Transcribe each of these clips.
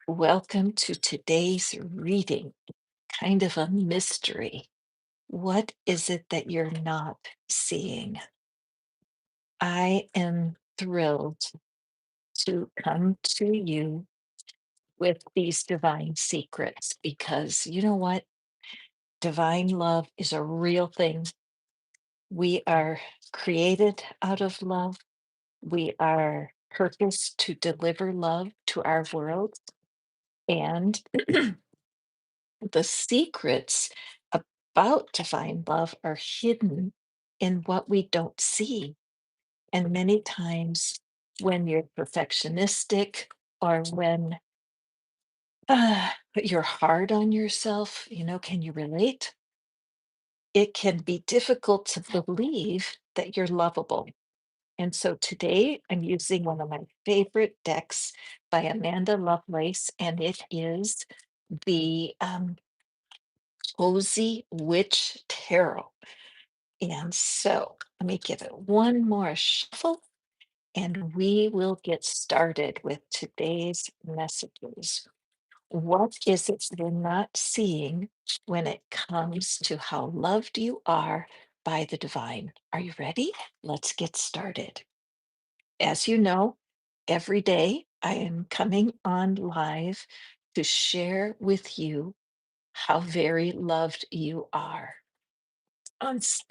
Welcome to today's reading. Kind of a mystery. What is it that you're not seeing? I am thrilled to come to you with these divine secrets because you know what? Divine love is a real thing. We are created out of love. We are purposed to deliver love to our world. And the secrets about divine love are hidden in what we don't see. And many times, when you're perfectionistic or when you're hard on yourself, can you relate? It can be difficult to believe that you're lovable. And so today I'm using one of my favorite decks by Amanda Lovelace, and it is the Cozy Witch Tarot. And so let me give it one more shuffle and we will get started with today's messages. What is it you're not seeing when it comes to how loved you are by the divine? Are you ready? Let's get started. As you know, every day I am coming on live to share with you how very loved you are.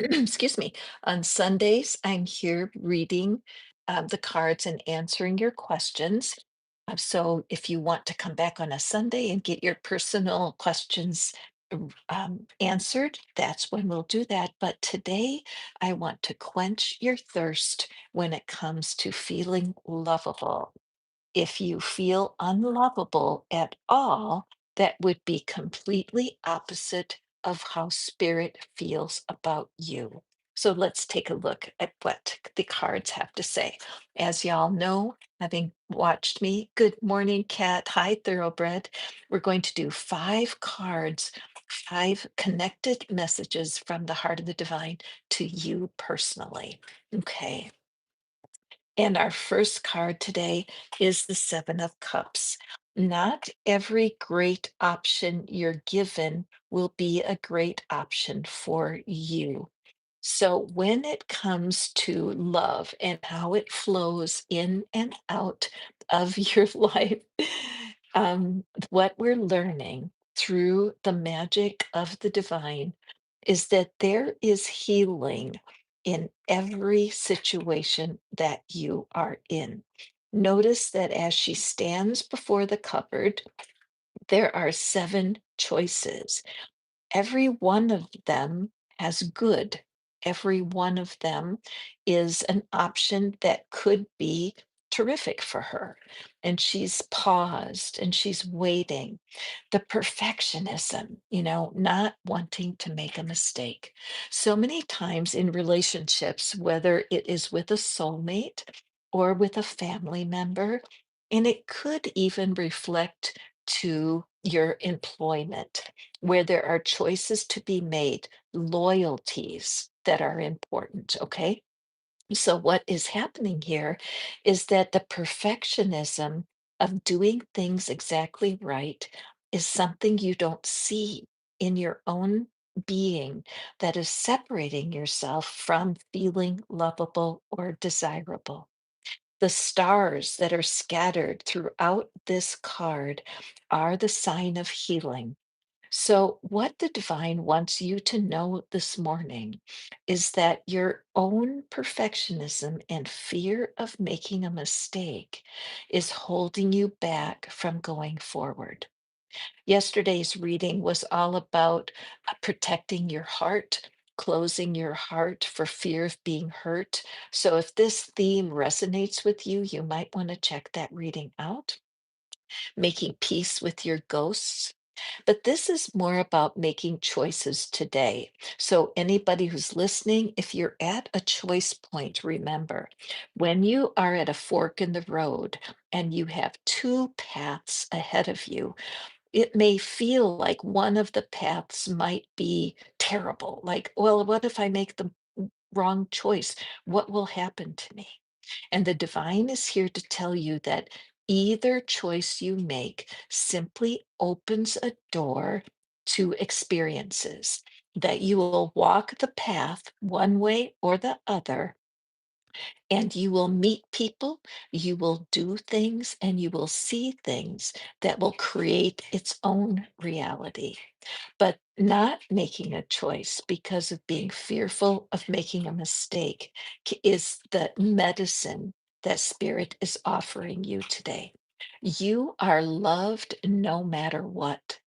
Excuse me, on Sundays, I'm here reading the cards and answering your questions. So if you want to come back on a Sunday and get your personal questions answered, that's when we'll do that. But today, I want to quench your thirst when it comes to feeling lovable. If you feel unlovable at all, that would be completely opposite of how spirit feels about you. So let's take a look at what the cards have to say. As y'all know, having watched me, good morning, Cat. Hi, Thoroughbred. We're going to do 5 cards, 5 connected messages from the heart of the divine to you personally. Okay. And our first card today is the Seven of Cups. Not every great option you're given will be a great option for you. So, when it comes to love and how it flows in and out of your life, what we're learning through the magic of the divine is that there is healing in every situation that you are in. Notice that as she stands before the cupboard, there are 7 choices. Every one of them has good. Every one of them is an option that could be terrific for her. And she's paused and she's waiting. The perfectionism, not wanting to make a mistake. So many times in relationships, whether it is with a soulmate or with a family member, and it could even reflect to your employment where there are choices to be made, loyalties that are important. Okay. So, what is happening here is that the perfectionism of doing things exactly right is something you don't see in your own being that is separating yourself from feeling lovable or desirable. The stars that are scattered throughout this card are the sign of healing. So, what the divine wants you to know this morning is that your own perfectionism and fear of making a mistake is holding you back from going forward. Yesterday's reading was all about protecting your heart, closing your heart for fear of being hurt. So, if this theme resonates with you, you might want to check that reading out. Making peace with your ghosts. But this is more about making choices today. So, anybody who's listening, if you're at a choice point, remember when you are at a fork in the road and you have 2 paths ahead of you, it may feel like one of the paths might be terrible. Like, well, what if I make the wrong choice? What will happen to me? And the divine is here to tell you that Either choice you make simply opens a door to experiences that you will walk the path one way or the other, and you will meet people, you will do things, and you will see things that will create its own reality. But not making a choice because of being fearful of making a mistake is the medicine that Spirit is offering you today. You are loved no matter what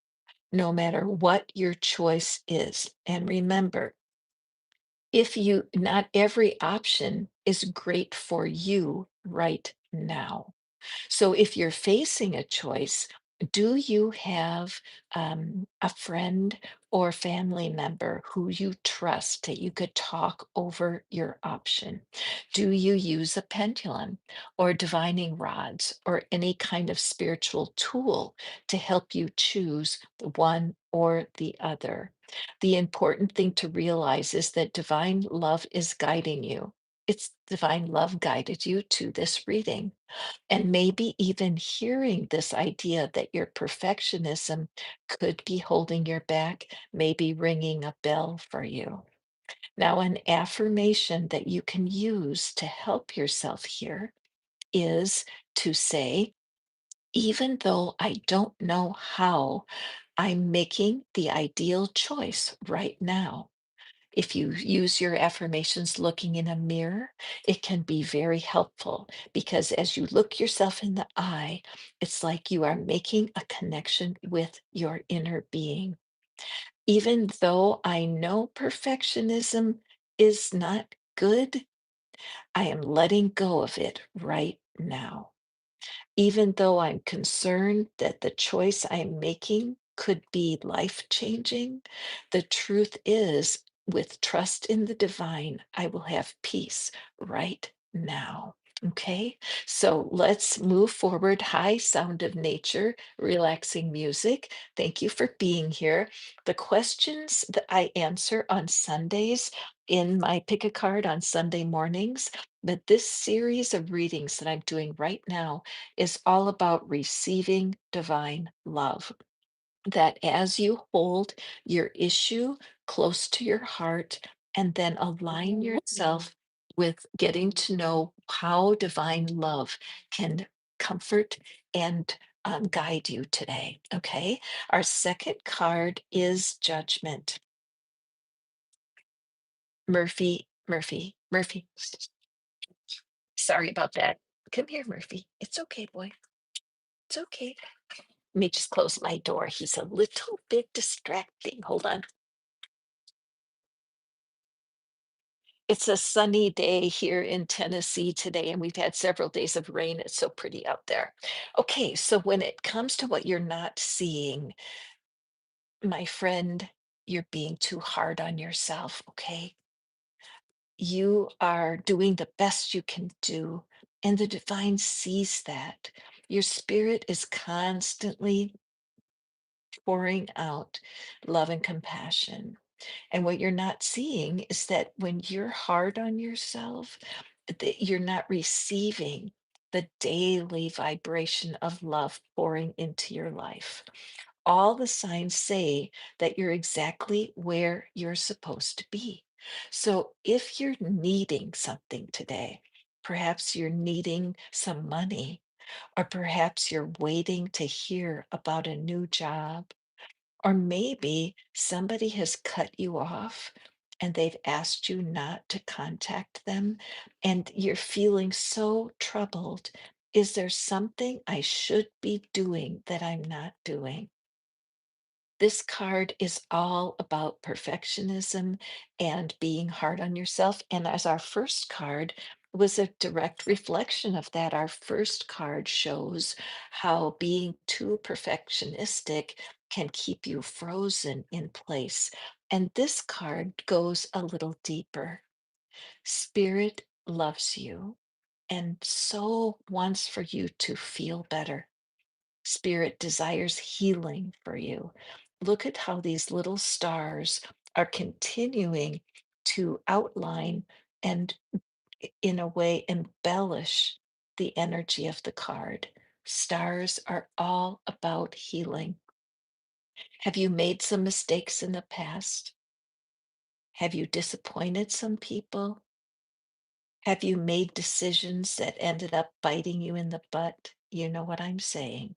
your choice is. And remember, if you not every option is great for you right now. So if you're facing a choice, do you have a friend or family member who you trust that you could talk over your option? Do you use a pendulum or divining rods or any kind of spiritual tool to help you choose the one or the other? The important thing to realize is that divine love is guiding you. It's divine love guided you to this reading. And maybe even hearing this idea that your perfectionism could be holding your back, maybe ringing a bell for you. Now, an affirmation that you can use to help yourself here is to say, even though I don't know how, I'm making the ideal choice right now. If you use your affirmations looking in a mirror, it can be very helpful because as you look yourself in the eye, it's like you are making a connection with your inner being. Even though I know perfectionism is not good, I am letting go of it right now. Even though I'm concerned that the choice I'm making could be life changing, the truth is, with trust in the divine, I will have peace right now. Okay, so let's move forward. High sound of nature, relaxing music. Thank you for being here. The questions that I answer on Sundays in my pick a card on Sunday mornings, but this series of readings that I'm doing right now is all about receiving divine love. That as you hold your issue close to your heart and then align yourself with getting to know how divine love can comfort and guide you today. Okay. Our second card is judgment. Murphy. Sorry about that. Come here, Murphy. It's okay, boy. It's okay. Let me just close my door. He's a little bit distracting. Hold on. It's a sunny day here in Tennessee today, and we've had several days of rain. It's so pretty out there. Okay, so when it comes to what you're not seeing, my friend, you're being too hard on yourself, okay? You are doing the best you can do, and the divine sees that. Your spirit is constantly pouring out love and compassion. And what you're not seeing is that when you're hard on yourself, that you're not receiving the daily vibration of love pouring into your life. All the signs say that you're exactly where you're supposed to be. So if you're needing something today, perhaps you're needing some money, or perhaps you're waiting to hear about a new job, or maybe somebody has cut you off and they've asked you not to contact them, and you're feeling so troubled. Is there something I should be doing that I'm not doing? This card is all about perfectionism and being hard on yourself. And as our first card was a direct reflection of that, our first card shows how being too perfectionistic can keep you frozen in place. And this card goes a little deeper. Spirit loves you and so wants for you to feel better. Spirit desires healing for you. Look at how these little stars are continuing to outline and, in a way, embellish the energy of the card. Stars are all about healing. Have you made some mistakes in the past? Have you disappointed some people? Have you made decisions that ended up biting you in the butt? You know what I'm saying.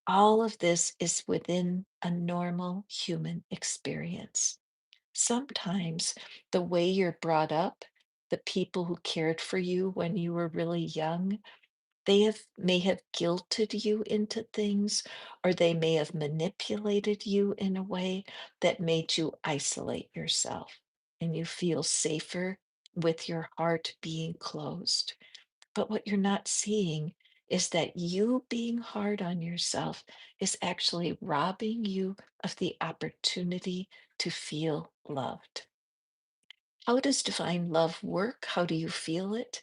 All of this is within a normal human experience. Sometimes the way you're brought up, the people who cared for you when you were really young, may have guilted you into things, or they may have manipulated you in a way that made you isolate yourself and you feel safer with your heart being closed. But what you're not seeing is that you being hard on yourself is actually robbing you of the opportunity to feel loved. How does divine love work? How do you feel it?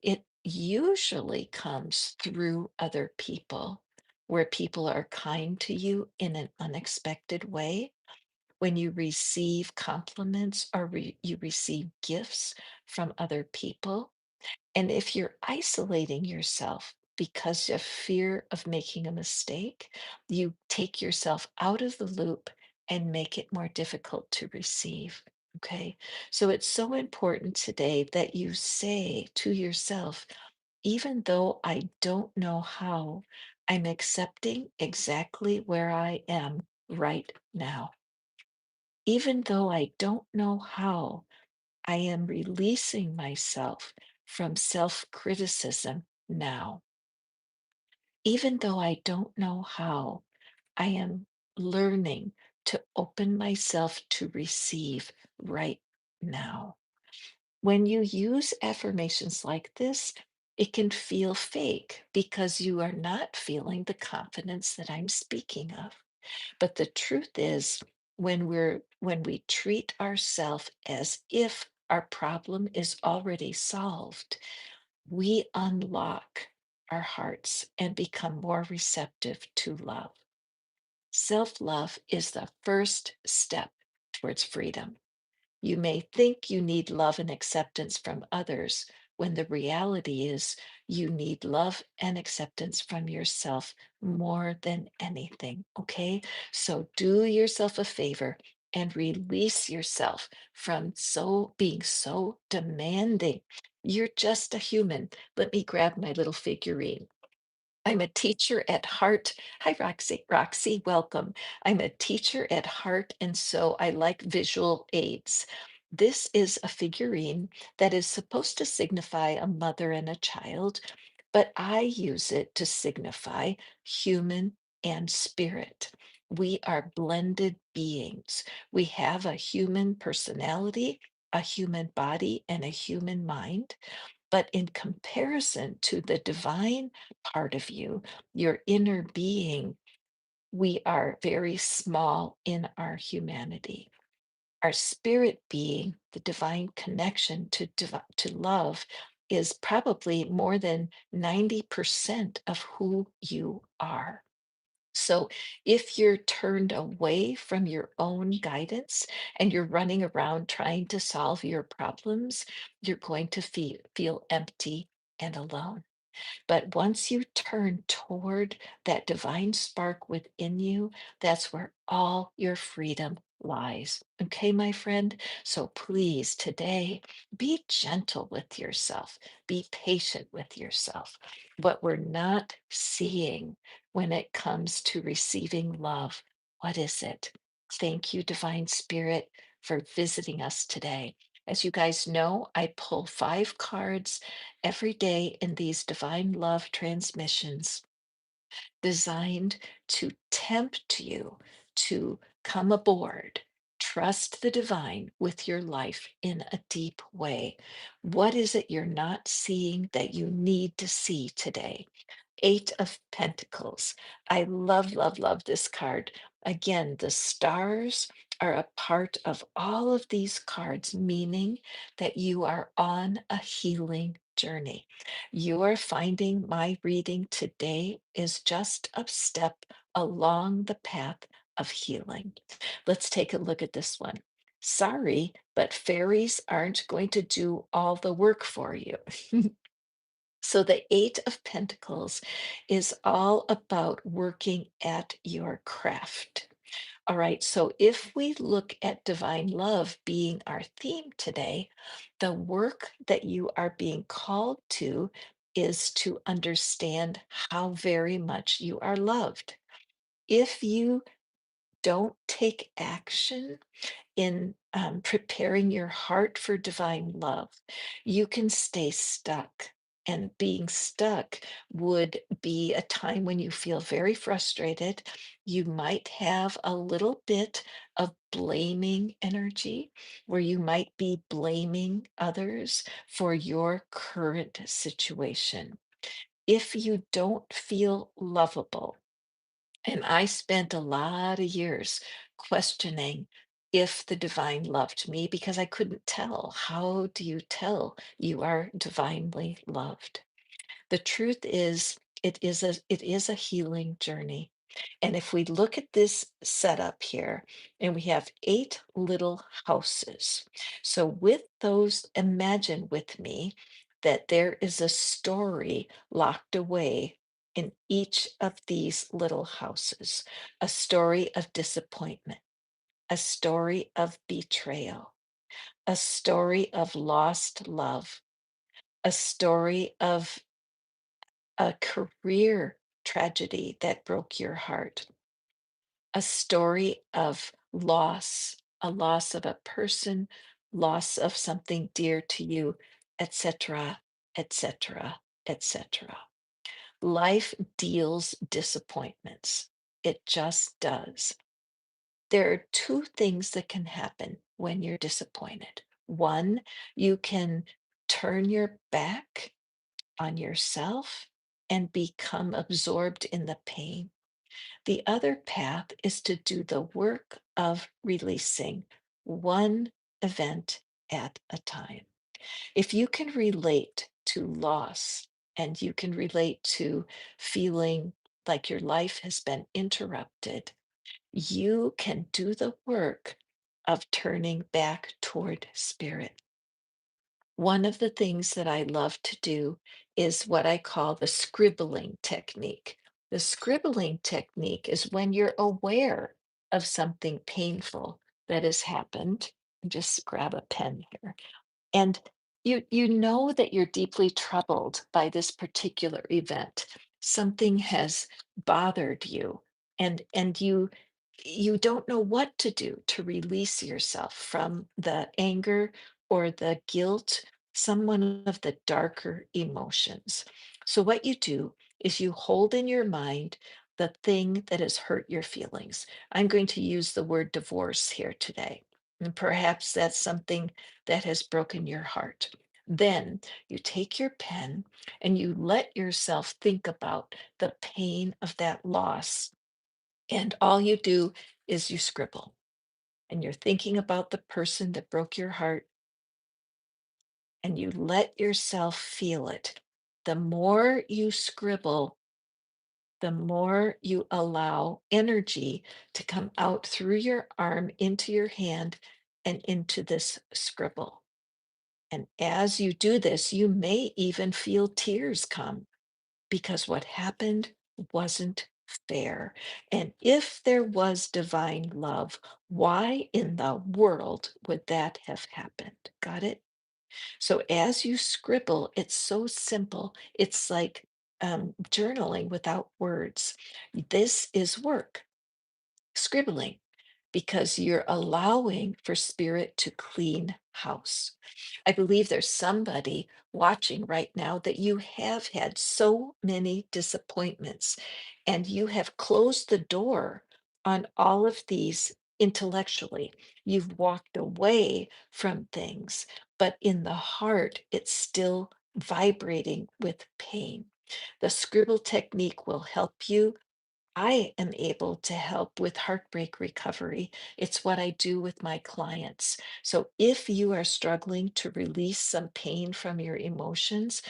It usually comes through other people, where people are kind to you in an unexpected way. When you receive compliments or you receive gifts from other people. And if you're isolating yourself because of fear of making a mistake, you take yourself out of the loop and make it more difficult to receive. Okay. So it's so important today that you say to yourself, even though I don't know how, I'm accepting exactly where I am right now. Even though I don't know how, I am releasing myself from self criticism now. Even though I don't know how, I am learning to open myself to receive right now. When you use affirmations like this, it can feel fake because you are not feeling the confidence that I'm speaking of. But the truth is, when we treat ourselves as if our problem is already solved, we unlock our hearts and become more receptive to love. Self-love is the first step towards freedom. You may think you need love and acceptance from others when the reality is you need love and acceptance from yourself more than anything. Okay. So do yourself a favor and release yourself from being so demanding. You're just a human. Let me grab my little figurine. I'm a teacher at heart. Hi, Roxy. Roxy, welcome. I'm a teacher at heart, and so I like visual aids. This is a figurine that is supposed to signify a mother and a child, but I use it to signify human and spirit. We are blended beings. We have a human personality, a human body, and a human mind. But in comparison to the divine part of you, your inner being, we are very small in our humanity. Our spirit being, the divine connection to love, is probably more than 90% of who you are. So if you're turned away from your own guidance and you're running around trying to solve your problems, you're going to feel empty and alone. But once you turn toward that divine spark within you, that's where all your freedom lies. Okay, my friend? So please, today, be gentle with yourself, be patient with yourself. What we're not seeing when it comes to receiving love, what is it? Thank you, Divine Spirit, for visiting us today. As you guys know, I pull 5 cards every day in these divine love transmissions designed to tempt you to come aboard. Trust the divine with your life in a deep way. What is it you're not seeing that you need to see today? 8 of Pentacles. I love, love, love this card. Again, the stars are a part of all of these cards, meaning that you are on a healing journey. You are finding my reading today is just a step along the path of healing. Let's take a look at this one. Sorry, but fairies aren't going to do all the work for you. So the Eight of Pentacles is all about working at your craft. All right, so if we look at divine love being our theme today, the work that you are being called to is to understand how very much you are loved. If you don't take action in preparing your heart for divine love, you can stay stuck. And being stuck would be a time when you feel very frustrated. You might have a little bit of blaming energy, where you might be blaming others for your current situation. If you don't feel lovable, and I spent a lot of years questioning if the divine loved me because I couldn't tell. How do you tell you are divinely loved? The truth is, it is a healing journey. And if we look at this setup here, and we have eight little houses. So with those, imagine with me that there is a story locked away in each of these little houses, a story of disappointment, a story of betrayal, a story of lost love, a story of a career tragedy that broke your heart, a story of loss, a loss of a person, loss of something dear to you, etc., etc., etc. Life deals disappointments. It just does. There are two things that can happen when you're disappointed. One, you can turn your back on yourself and become absorbed in the pain. The other path is to do the work of releasing one event at a time. If you can relate to loss and you can relate to feeling like your life has been interrupted, you can do the work of turning back toward spirit. One of the things that I love to do is what I call the scribbling technique. The scribbling technique is when you're aware of something painful that has happened. Just grab a pen here. And you know that you're deeply troubled by this particular event. Something has bothered you, and you don't know what to do to release yourself from the anger or the guilt, some one of the darker emotions. So what you do is you hold in your mind the thing that has hurt your feelings. I'm going to use the word divorce here today. And perhaps that's something that has broken your heart. Then you take your pen and you let yourself think about the pain of that loss. And all you do is you scribble and you're thinking about the person that broke your heart and you let yourself feel it. The more you scribble, the more you allow energy to come out through your arm into your hand and into this scribble. And as you do this, you may even feel tears come because what happened wasn't fair. And if there was divine love, why in the world would that have happened? Got it? So as you scribble, it's so simple. It's like journaling without words. This is work, scribbling, because you're allowing for spirit to clean house. I believe there's somebody watching right now that you have had so many disappointments and you have closed the door on all of these intellectually. You've walked away from things, but in the heart, it's still vibrating with pain. The scribble technique will help you. I am able to help with heartbreak recovery. It's what I do with my clients. So if you are struggling to release some pain from your emotions,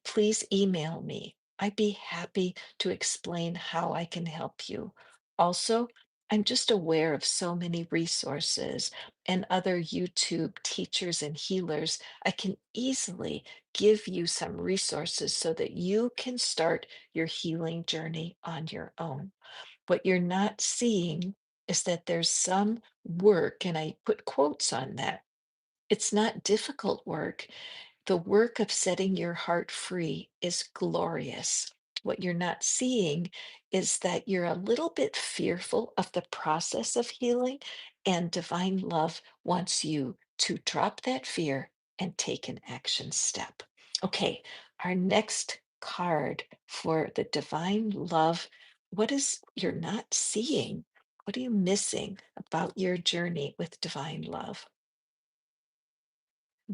please email me. I'd be happy to explain how I can help you. Also, I'm just aware of so many resources and other YouTube teachers and healers. I can easily give you some resources so that you can start your healing journey on your own. What you're not seeing is that there's some work, and I put quotes on that. It's not difficult work. The work of setting your heart free is glorious. What you're not seeing is that you're a little bit fearful of the process of healing, and divine love wants you to drop that fear and take an action step. Okay, our next card for the divine love. What is you're not seeing? What are you missing about your journey with divine love?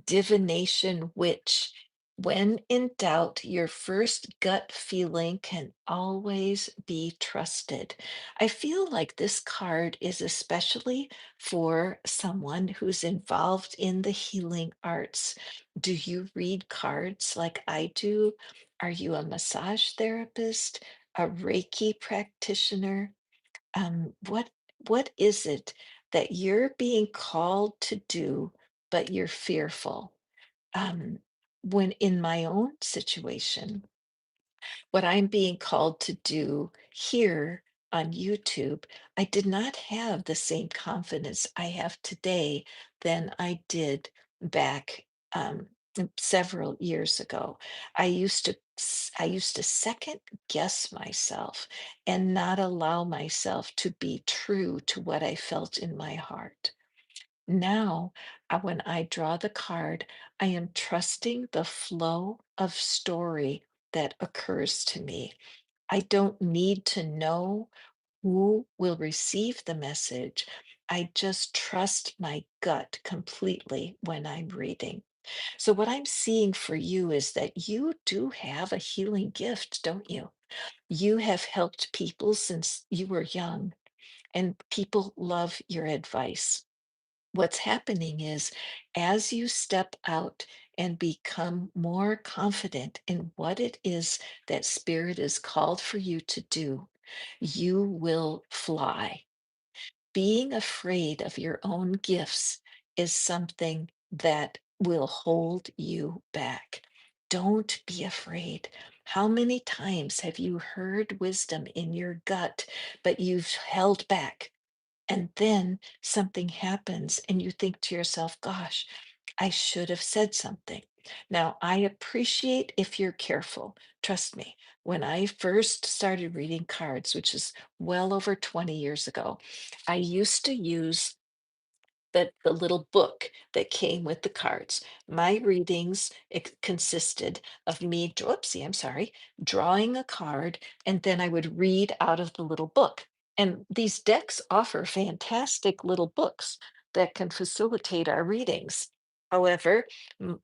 Divination witch. When in doubt, your first gut feeling can always be trusted. I feel like this card is especially for someone who's involved in the healing arts. Do you read cards like I do? Are you a massage therapist, a Reiki practitioner? What is it that you're being called to do, but you're fearful? Um, when in my own situation, what I'm being called to do here on YouTube, I did not have the same confidence I have today than I did back several years ago. I used to second guess myself and not allow myself to be true to what I felt in my heart. Now, when I draw the card, I am trusting the flow of story that occurs to me. I don't need to know who will receive the message. I just trust my gut completely when I'm reading. So, what I'm seeing for you is that you do have a healing gift, don't you? You have helped people since you were young, and people love your advice. What's happening is as you step out and become more confident in what it is that spirit is called for you to do, you will fly. Being afraid of your own gifts is something that will hold you back. Don't be afraid. How many times have you heard wisdom in your gut, but you've held back? And then something happens, and you think to yourself, gosh, I should have said something. Now, I appreciate if you're careful. Trust me, when I first started reading cards, which is well over 20 years ago, I used to use the little book that came with the cards. My readings consisted of me, oopsie, I'm sorry, drawing a card, and then I would read out of the little book. And these decks offer fantastic little books that can facilitate our readings. However,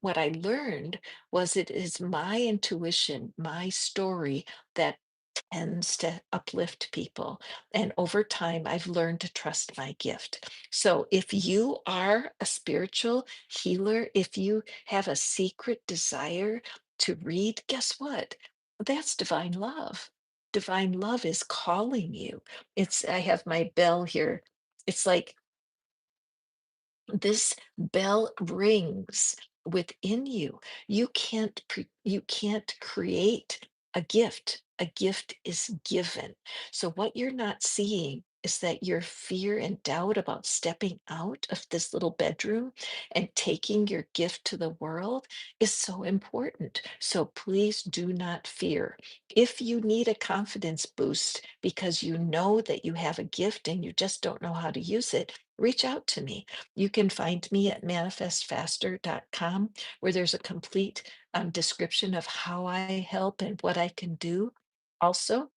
what I learned was it is my intuition, my story that tends to uplift people. And over time, I've learned to trust my gift. So if you are a spiritual healer, if you have a secret desire to read, guess what? That's divine love. Divine love is calling you. I have my bell here. It's like this bell rings within you. You can't create a gift. A gift is given. So what you're not seeing is that your fear and doubt about stepping out of this little bedroom and taking your gift to the world is so important. So please do not fear. If you need a confidence boost because you know that you have a gift and you just don't know how to use it, reach out to me. You can find me at manifestfaster.com, where there's a complete description of how I help and what I can do. Also,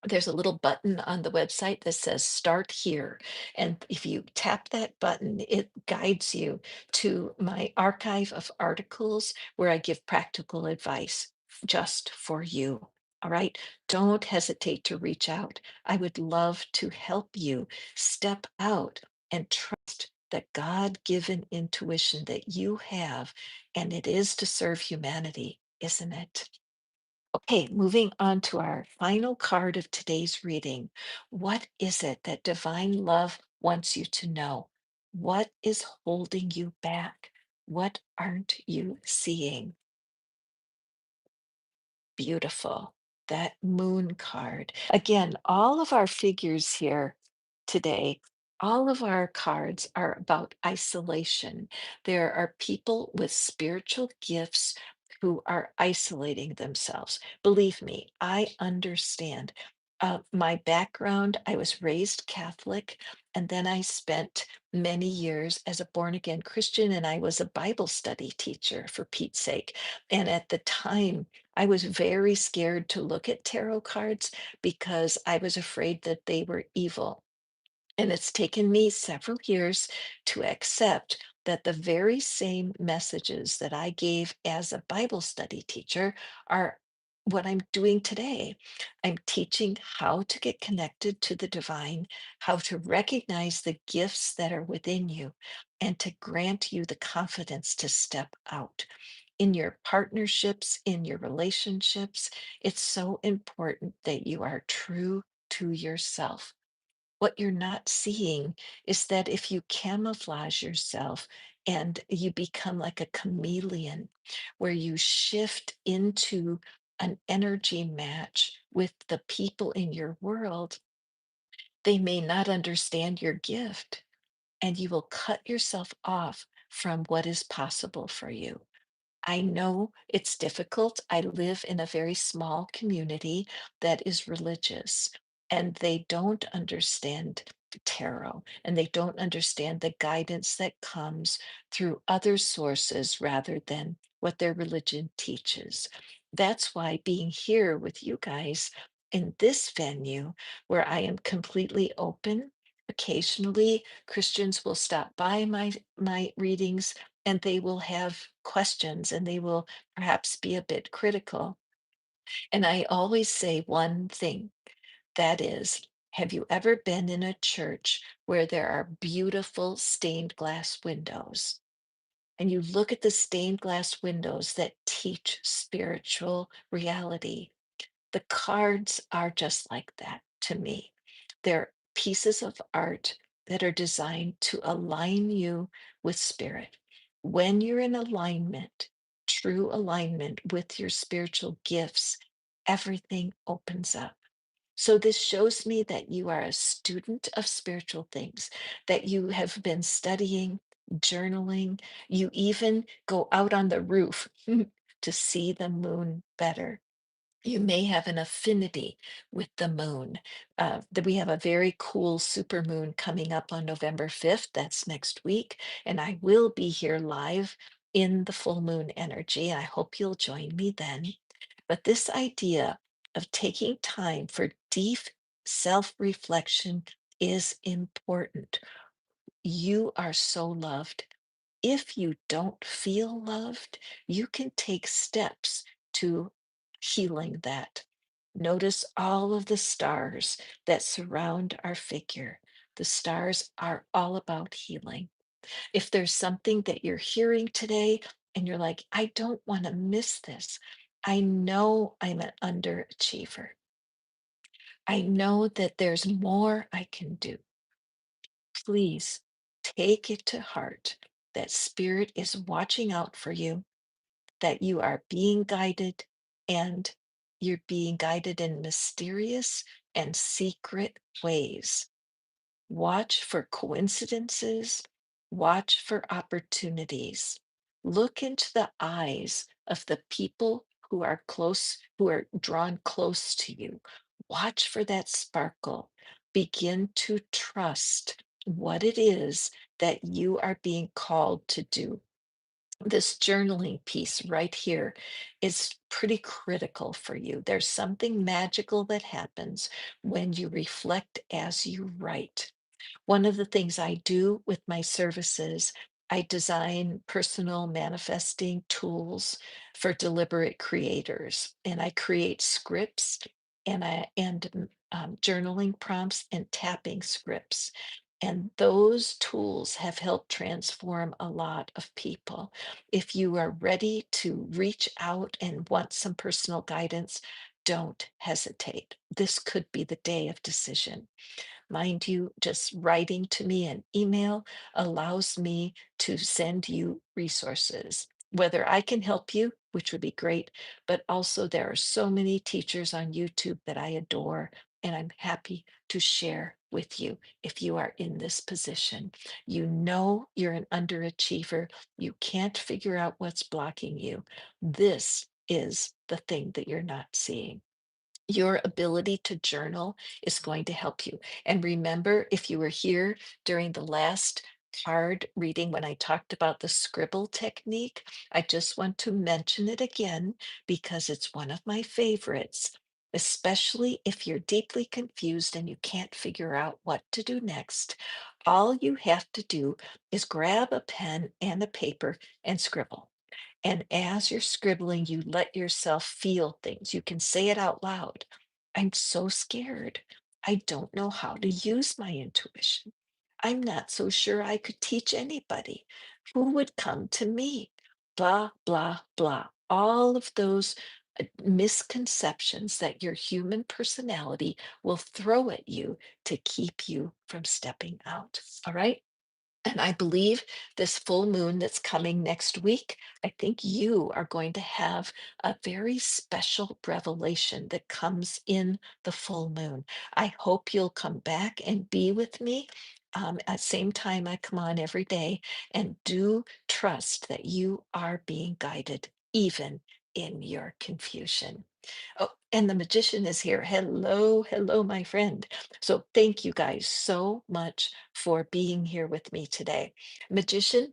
there's a little button on the website that says start here. And if you tap that button, it guides you to my archive of articles where I give practical advice just for you. All right. Don't hesitate to reach out. I would love to help you step out and trust that God given intuition that you have, and it is to serve humanity, isn't it? Okay, moving on to our final card of today's reading. What is it that divine love wants you to know? What is holding you back? What aren't you seeing? Beautiful. That moon card. Again, all of our figures here today, all of our cards are about isolation. There are people with spiritual gifts who are isolating themselves. Believe me, I understand. My background, I was raised Catholic, and then I spent many years as a born again Christian, and I was a Bible study teacher for Pete's sake. And at the time, I was very scared to look at tarot cards because I was afraid that they were evil. And it's taken me several years to accept that the very same messages that I gave as a Bible study teacher are what I'm doing today. I'm teaching how to get connected to the divine, how to recognize the gifts that are within you, and to grant you the confidence to step out. In your partnerships, in your relationships, it's so important that you are true to yourself. What you're not seeing is that if you camouflage yourself and you become like a chameleon, where you shift into an energy match with the people in your world, they may not understand your gift and you will cut yourself off from what is possible for you. I know it's difficult. I live in a very small community that is religious, and they don't understand tarot, and they don't understand the guidance that comes through other sources rather than what their religion teaches. That's why being here with you guys in this venue, where I am completely open, occasionally Christians will stop by my readings and they will have questions and they will perhaps be a bit critical. And I always say one thing, that is, have you ever been in a church where there are beautiful stained glass windows? And you look at the stained glass windows that teach spiritual reality. The cards are just like that to me. They're pieces of art that are designed to align you with spirit. When you're in alignment, true alignment with your spiritual gifts, everything opens up. So, this shows me that you are a student of spiritual things, that you have been studying, journaling. You even go out on the roof to see the moon better. You may have an affinity with the moon. That we have a very cool super moon coming up on November 5th. That's next week. And I will be here live in the full moon energy. I hope you'll join me then. But this idea of taking time for deep self reflection is important. You are so loved. If you don't feel loved, you can take steps to healing that. Notice all of the stars that surround our figure. The stars are all about healing. If there's something that you're hearing today and you're like, I don't want to miss this, I know I'm an underachiever. I know that there's more I can do. Please take it to heart that spirit is watching out for you, that you are being guided, and you're being guided in mysterious and secret ways. Watch for coincidences, watch for opportunities. Look into the eyes of the people who are close, who are drawn close to you. Watch for that sparkle. Begin to trust what it is that you are being called to do. This journaling piece right here is pretty critical for you. There's something magical that happens when you reflect as you write. One of the things I do with my services, I design personal manifesting tools for deliberate creators, and I create scripts and journaling prompts and tapping scripts. And those tools have helped transform a lot of people. If you are ready to reach out and want some personal guidance, don't hesitate. This could be the day of decision. Mind you, just writing to me an email allows me to send you resources. Whether I can help you, which would be great, but also there are so many teachers on YouTube that I adore, and I'm happy to share with you if you are in this position. You know you're an underachiever. You can't figure out what's blocking you. This is the thing that you're not seeing. Your ability to journal is going to help you. And remember, if you were here during the last card reading when I talked about the scribble technique, I just want to mention it again because it's one of my favorites, especially if you're deeply confused and you can't figure out what to do next. All you have to do is grab a pen and a paper and scribble. And as you're scribbling, you let yourself feel things. You can say it out loud. I'm so scared. I don't know how to use my intuition. I'm not so sure I could teach anybody. Who would come to me? Blah, blah, blah. All of those misconceptions that your human personality will throw at you to keep you from stepping out. All right. And I believe this full moon that's coming next week, I think you are going to have a very special revelation that comes in the full moon. I hope you'll come back and be with me at same time I come on every day. And do trust that you are being guided, even in your confusion. Oh, and the magician is here. Hello, hello, my friend. So thank you guys so much for being here with me today. Magician,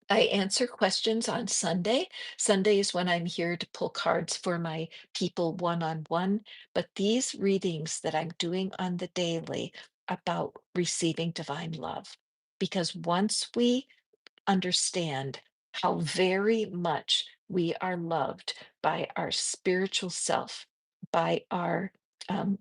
I answer questions on Sunday. Sunday is when I'm here to pull cards for my people one on one. But these readings that I'm doing on the daily about receiving divine love. Because once we understand how very much we are loved by our spiritual self, by our um,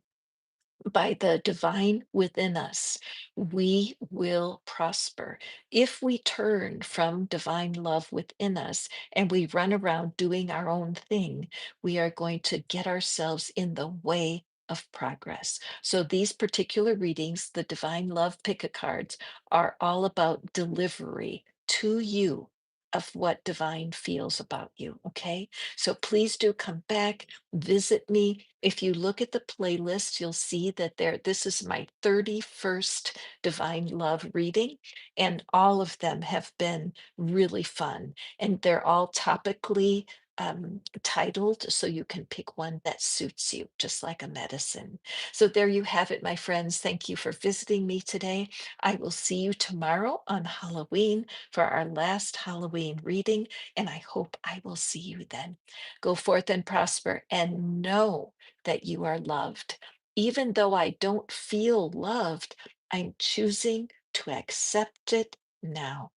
by the divine within us, we will prosper. If we turn from divine love within us and we run around doing our own thing, we are going to get ourselves in the way of progress. So, these particular readings, the divine love pick a cards, are all about delivery to you of what divine feels about you. Okay. So, please do come back, visit me. If you look at the playlist, you'll see that this is my 31st Divine Love reading, and all of them have been really fun. And they're all topically titled, so you can pick one that suits you, just like a medicine. So there you have it, my friends. Thank you for visiting me today. I will see you tomorrow on Halloween for our last Halloween reading, and I hope I will see you then. Go forth and prosper and know that you are loved. Even though I don't feel loved, I'm choosing to accept it now.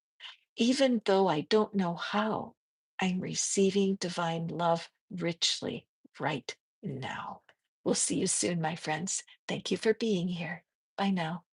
Even though I don't know how, I'm receiving divine love richly right now. We'll see you soon, my friends. Thank you for being here. Bye now.